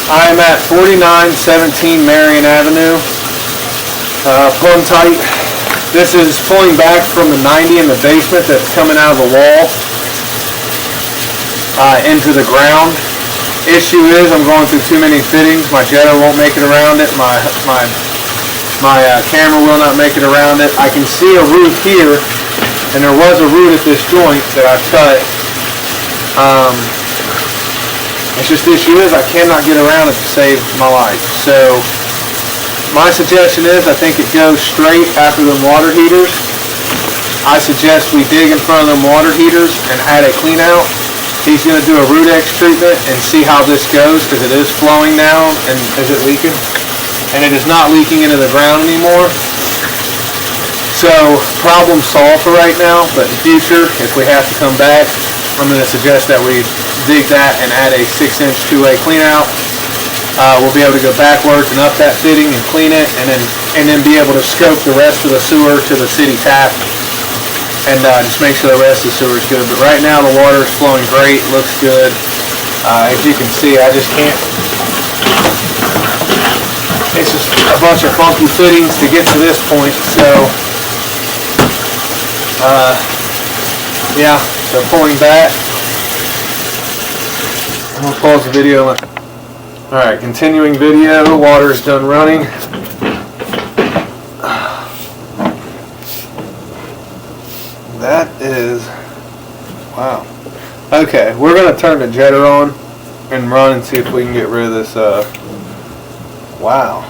I'm at 4917 Marion Avenue. Plumb tight. This is pulling back from the 90 in the basement that's coming out of the wall into the ground. Issue is I'm going through too many fittings. My jetter won't make it around it. My camera will not make it around it. I can see a root here, and there was a root at this joint that I cut. It's just the issue is I cannot get around it to save my life. So my suggestion is I think it goes straight after them water heaters. I suggest we dig in front of them water heaters and add a clean out. He's going to do a root X treatment and see how this goes, because it is flowing now. And is it leaking? And it is not leaking into the ground anymore. So problem solved for right now, but in the future, if we have to come back, I'm going to suggest that we dig that and add a 6-inch two-way clean out. We'll be able to go backwards and up that fitting and clean it, and then be able to scope the rest of the sewer to the city tap, and just make sure the rest of the sewer is good. But right now the water is flowing great, looks good. As you can see, I just can't. It's just a bunch of funky fittings to get to this point. So yeah, so pulling back. I'm gonna pause the video. Alright, continuing video. Water's done running. That is, wow. Okay, we're going to turn the jetter on and run and see if we can get rid of this, wow.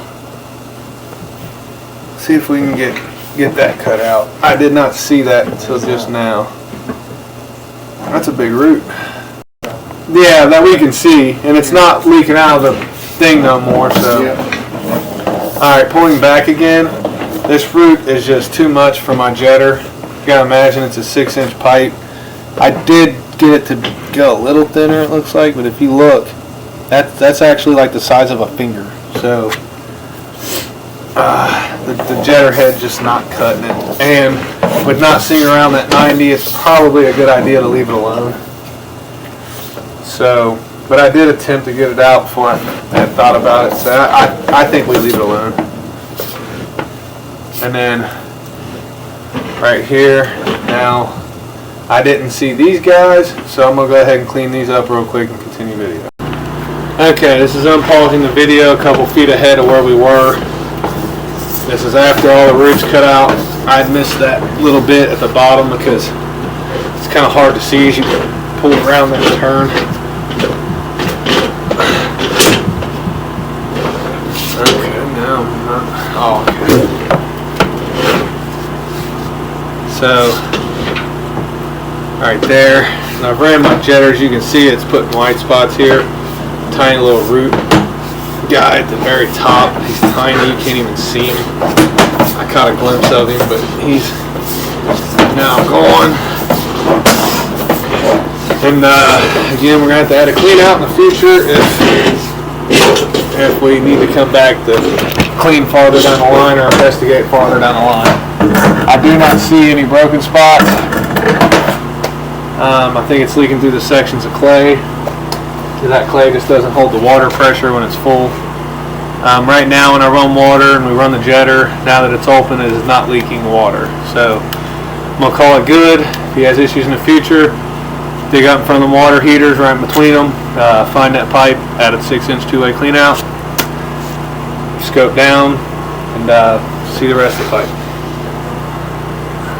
See if we can get that cut out. I did not see that until just now. That's a big root. Yeah, that we can see, and it's not leaking out of the thing no more, so. Alright, pulling back again. This root is just too much for my jetter. You gotta imagine it's a 6-inch pipe. I did get it to go a little thinner, it looks like, but if you look, that's actually like the size of a finger. So the jetter head just not cutting it. And with not seeing around that 90, it's probably a good idea to leave it alone. So, but I did attempt to get it out before I had thought about it. So I think we leave it alone. And then right here, now I didn't see these guys, so I'm gonna go ahead and clean these up real quick and continue video. Okay, this is unpausing the video a couple feet ahead of where we were. This is after all the roots cut out. I missed that little bit at the bottom because it's kind of hard to see as you pull around that turn. Okay, now I'm not, oh, okay. So, right there. Now I've ran my jetters. You can see it's putting white spots here. Tiny little root guy at the very top. He's tiny. You can't even see him. I caught a glimpse of him, but he's now gone. And again, we're going to have to add a clean out in the future if we need to come back to clean farther down the line or investigate farther down the line. I do not see any broken spots. I think it's leaking through the sections of clay. That clay just doesn't hold the water pressure when it's full. Right now when I run water and we run the jetter, now that it's open, it is not leaking water. So I'm going to call it good. If he has issues in the future, dig up in front of the water heaters right in between them, find that pipe, add a 6-inch two-way clean out, scope down, and see the rest of the pipe.